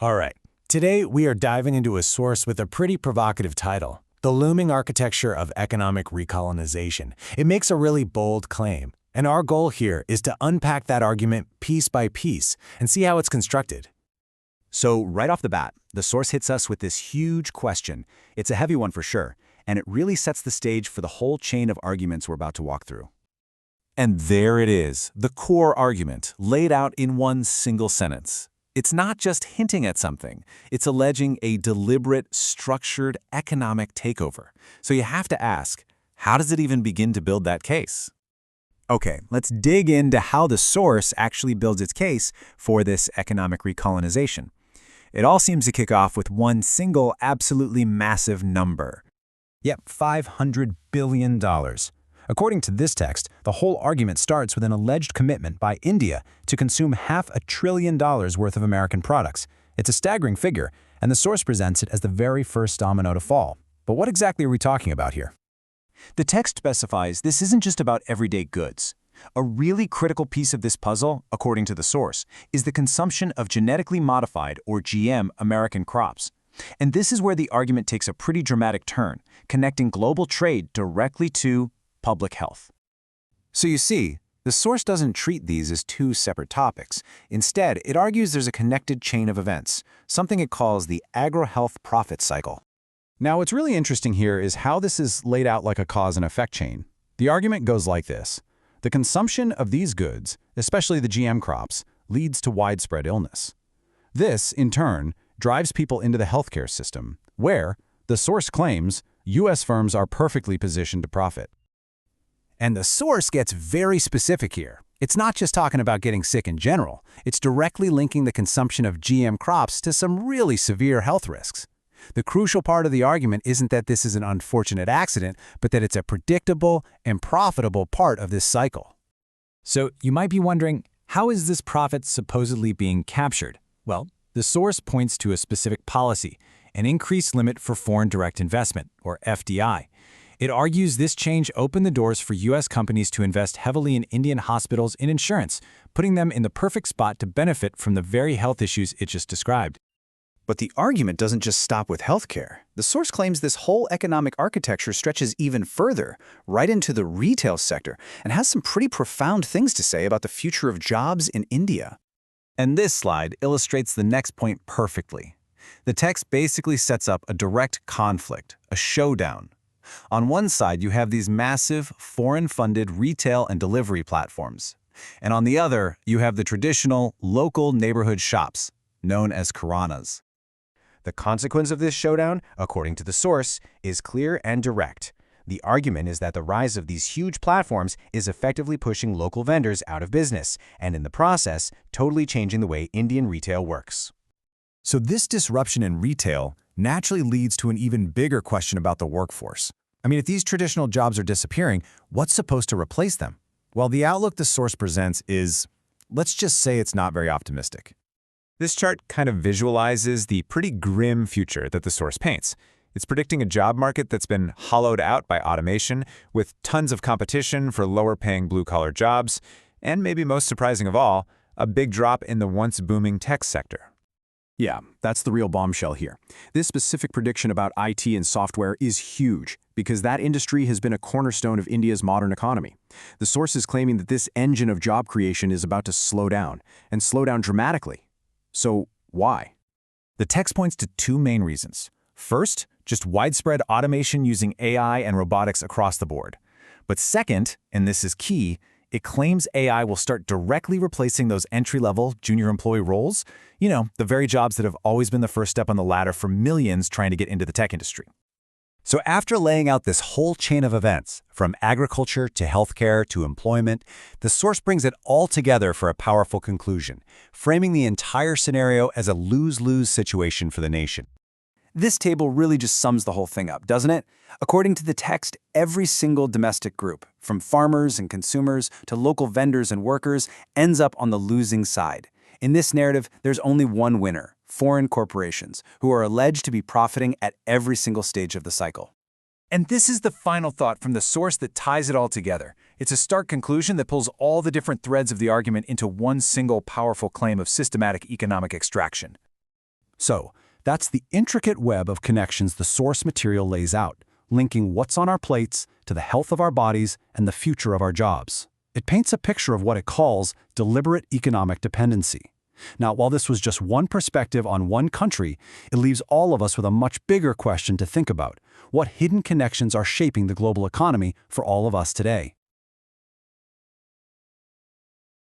All right, today we are diving into a source with a pretty provocative title, The Looming Architecture of Economic Recolonization. It makes a really bold claim, and our goal here is to unpack that argument piece by piece and see how it's constructed. So right off the bat, the source hits us with this huge question. It's a heavy one for sure, and it really sets the stage for the whole chain of arguments we're about to walk through. And there it is, the core argument, laid out in one single sentence. It's not just hinting at something, it's alleging a deliberate, structured economic takeover. So you have to ask, how does it even begin to build that case? Okay, let's dig into how the source actually builds its case for this economic recolonization. It all seems to kick off with one single, absolutely massive number. Yep, $500 billion. According to this text, the whole argument starts with an alleged commitment by India to consume $500 billion worth of American products. It's a staggering figure, and the source presents it as the very first domino to fall. But what exactly are we talking about here? The text specifies this isn't just about everyday goods. A really critical piece of this puzzle, according to the source, is the consumption of genetically modified, or GM, American crops. And this is where the argument takes a pretty dramatic turn, connecting global trade directly to public health. So you see, the source doesn't treat these as two separate topics. Instead, it argues there's a connected chain of events, something it calls the agro-health profit cycle. Now, what's really interesting here is how this is laid out like a cause and effect chain. The argument goes like this. The consumption of these goods, especially the GM crops, leads to widespread illness. This, in turn, drives people into the healthcare system, where, the source claims, U.S. firms are perfectly positioned to profit. And the source gets very specific here. It's not just talking about getting sick in general. It's directly linking the consumption of GM crops to some really severe health risks. The crucial part of the argument isn't that this is an unfortunate accident, but that it's a predictable and profitable part of this cycle. So you might be wondering, how is this profit supposedly being captured? Well, the source points to a specific policy, an increased limit for foreign direct investment, or FDI. It argues this change opened the doors for U.S. companies to invest heavily in Indian hospitals and insurance, putting them in the perfect spot to benefit from the very health issues it just described. But the argument doesn't just stop with healthcare. The source claims this whole economic architecture stretches even further, right into the retail sector, and has some pretty profound things to say about the future of jobs in India. And this slide illustrates the next point perfectly. The text basically sets up a direct conflict, a showdown. On one side, you have these massive, foreign-funded retail and delivery platforms. And on the other, you have the traditional, local neighborhood shops, known as kiranas. The consequence of this showdown, according to the source, is clear and direct. The argument is that the rise of these huge platforms is effectively pushing local vendors out of business, and in the process, totally changing the way Indian retail works. So this disruption in retail naturally leads to an even bigger question about the workforce. I mean, if these traditional jobs are disappearing, what's supposed to replace them? Well, the outlook the source presents is, let's just say it's not very optimistic. This chart kind of visualizes the pretty grim future that the source paints. It's predicting a job market that's been hollowed out by automation, with tons of competition for lower-paying blue-collar jobs, and maybe most surprising of all, a big drop in the once booming tech sector. Yeah, that's the real bombshell here. This specific prediction about IT and software is huge because that industry has been a cornerstone of India's modern economy. The source is claiming that this engine of job creation is about to slow down, and slow down dramatically. So why? The text points to two main reasons. First, just widespread automation using AI and robotics across the board. But second, and this is key, it claims AI will start directly replacing those entry-level junior employee roles, the very jobs that have always been the first step on the ladder for millions trying to get into the tech industry. So after laying out this whole chain of events, from agriculture to healthcare to employment, the source brings it all together for a powerful conclusion, framing the entire scenario as a lose-lose situation for the nation. This table really just sums the whole thing up, doesn't it? According to the text, every single domestic group, from farmers and consumers to local vendors and workers, ends up on the losing side. In this narrative, there's only one winner: foreign corporations, who are alleged to be profiting at every single stage of the cycle. And this is the final thought from the source that ties it all together. It's a stark conclusion that pulls all the different threads of the argument into one single powerful claim of systematic economic extraction. So, that's the intricate web of connections the source material lays out, linking what's on our plates to the health of our bodies and the future of our jobs. It paints a picture of what it calls deliberate economic dependency. Now, while this was just one perspective on one country, it leaves all of us with a much bigger question to think about. What hidden connections are shaping the global economy for all of us today?